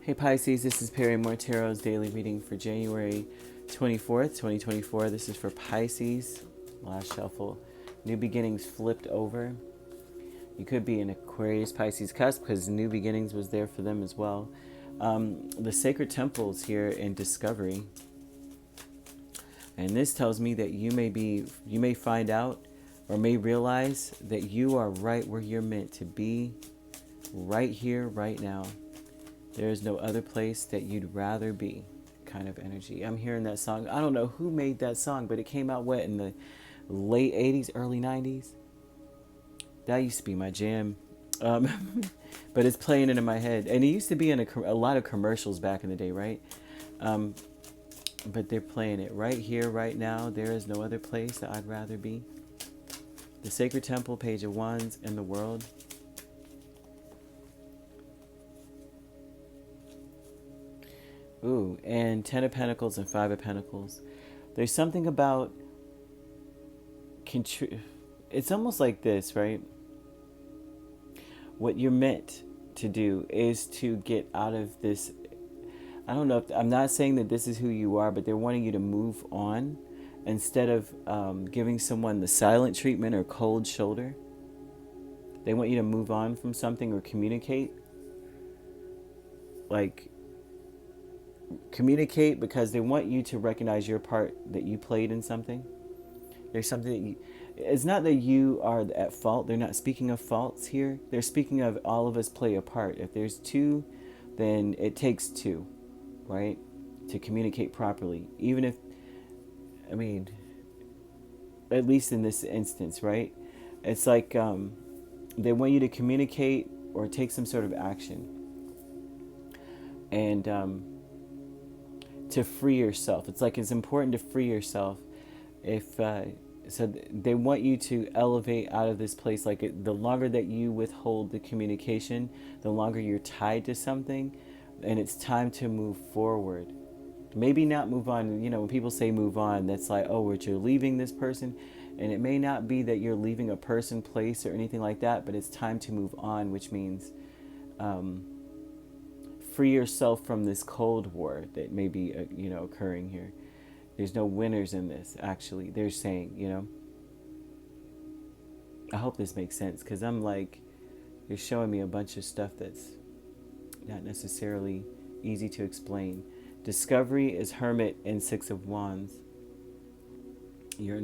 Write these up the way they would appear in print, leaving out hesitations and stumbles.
Hey Pisces, this is Perrymore Tarot's daily reading for January 24th, 2024. This is for Pisces. Last shuffle. New beginnings flipped over. You could be an Aquarius Pisces cusp because new beginnings was there for them as well. The sacred temples here in discovery. And this tells me that you may find out or may realize that you are right where you're meant to be, right here, right now. There is no other place that you'd rather be, kind of energy. I'm hearing that song. I don't know who made that song, but it came out in the late 80s, early 90s. That used to be my jam. But it's playing into my head. And it used to be in a lot of commercials back in the day, right? But they're playing it right here, right now. There is no other place that I'd rather be. The Sacred Temple, Page of Wands, in the world. Ooh, and 10 of Pentacles and 5 of Pentacles. There's something about... It's almost like this, right? What you're meant to do is to get out of this... I don't know, I'm not saying that this is who you are, but they're wanting you to move on instead of giving someone the silent treatment or cold shoulder. They want you to move on from something or communicate. Communicate because they want you to recognize your part that you played in something. There's something that you... It's not that you are at fault. They're not speaking of faults here. They're speaking of all of us play a part. If there's two, then it takes two, right? To communicate properly. Even if, I mean, at least in this instance, right? It's like they want you to communicate or take some sort of action. And to free yourself. It's like it's important to free yourself. So they want you to elevate out of this place. The longer that you withhold the communication, the longer you're tied to something, and it's time to move forward. Maybe not move on. You know, when people say move on, that's like, oh, you're leaving this person. And it may not be that you're leaving a person, place, or anything like that, but it's time to move on, which means free yourself from this Cold War that may be, occurring here. There's no winners in this, actually. They're saying, I hope this makes sense, because I'm like, you're showing me a bunch of stuff that's not necessarily easy to explain. Discovery is Hermit and 6 of Wands. They're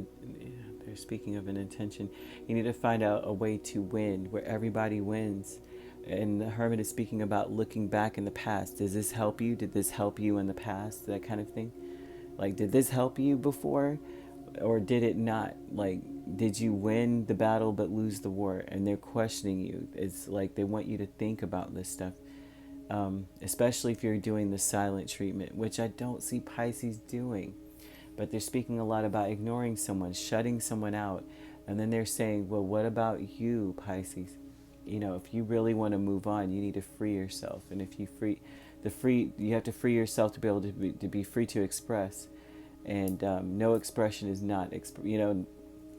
speaking of an intention. You need to find out a way to win, where everybody wins. And the Hermit is speaking about looking back in the past. Does this help you? Did this help you in the past? That kind of thing. Like, did this help you before? Or did it not? Like, did you win the battle but lose the war? And they're questioning you. It's like they want you to think about this stuff. Especially if you're doing the silent treatment, which I don't see Pisces doing. But they're speaking a lot about ignoring someone, shutting someone out. And then they're saying, well, what about you, Pisces? If you really want to move on, you need to free yourself. And if you you have to free yourself to be able to be free to express. And no expression is not,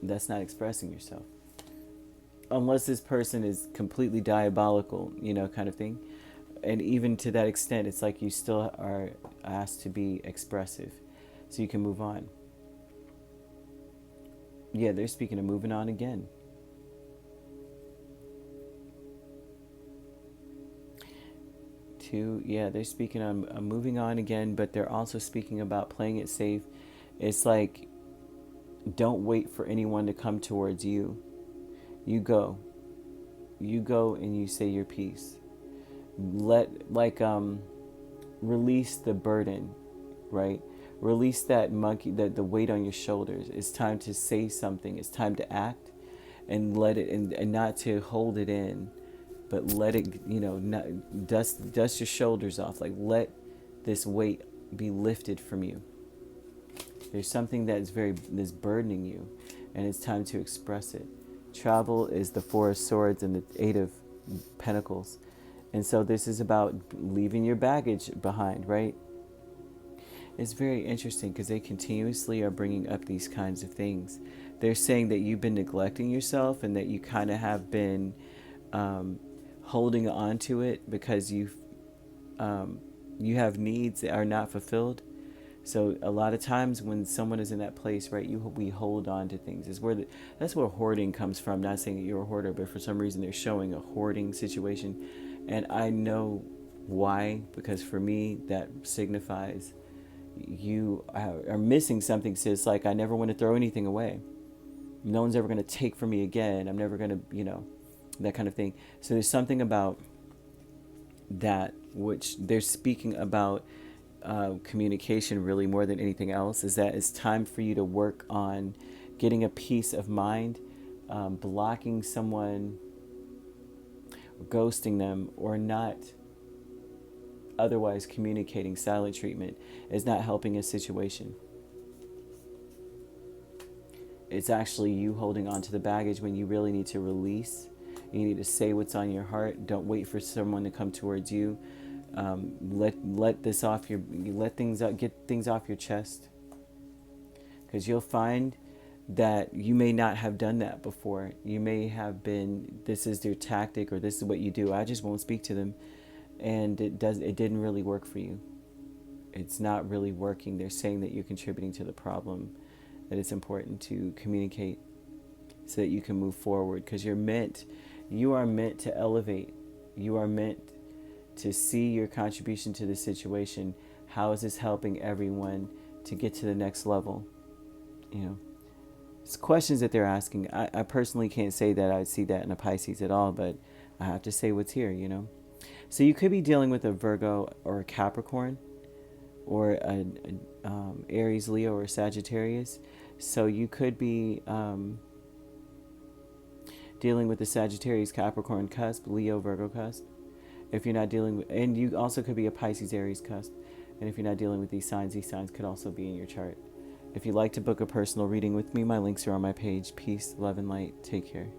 that's not expressing yourself. Unless this person is completely diabolical, kind of thing. And even to that extent, it's like you still are asked to be expressive so you can move on. Yeah, they're speaking of moving on again. They're speaking on moving on again, but they're also speaking about playing it safe. It's like, don't wait for anyone to come towards you. You go and you say your piece. Release the burden, right? Release that monkey, the weight on your shoulders. It's time to say something. It's time to act, and let it, and not to hold it in. But let it, not dust your shoulders off. Like, let this weight be lifted from you. There's something that's burdening you, and it's time to express it. Travel is the 4 of Swords and the 8 of Pentacles. And so this is about leaving your baggage behind, right? It's very interesting because they continuously are bringing up these kinds of things. They're saying that you've been neglecting yourself and that you kind of have been... holding on to it because you've You have needs that are not fulfilled. So a lot of times when someone is in that place, right, we hold on to things. That's where hoarding comes from. Not saying that you're a hoarder, but for some reason they're showing a hoarding situation, and I know why, because for me that signifies you are missing something. So it's like, I never want to throw anything away. No one's ever going to take from me again. I'm never going to, that kind of thing. So there's something about that which they're speaking about, communication really more than anything else, is that it's time for you to work on getting a peace of mind, blocking someone, ghosting them, or not otherwise communicating. Silent treatment is not helping a situation. It's actually you holding on to the baggage when you really need to release. You need to say what's on your heart. Don't wait for someone to come towards you. Let this off let things out, get things off your chest, because you'll find that you may not have done that before. You may have been, this is their tactic, or this is what you do. I just won't speak to them, and it didn't really work for you. It's not really working. They're saying that you're contributing to the problem, that it's important to communicate so that you can move forward, because you are meant to elevate. You are meant to see your contribution to the situation. How is this helping everyone to get to the next level? It's questions that they're asking. I personally can't say that I see that in a Pisces at all, but I have to say what's here, So you could be dealing with a Virgo or a Capricorn, or an Aries, Leo, or Sagittarius. So you could be dealing with the Sagittarius, Capricorn cusp, Leo, Virgo cusp. If you're not dealing with, and you also could be a Pisces, Aries cusp. And if you're not dealing with these signs could also be in your chart. If you'd like to book a personal reading with me, my links are on my page. Peace, love, and light. Take care.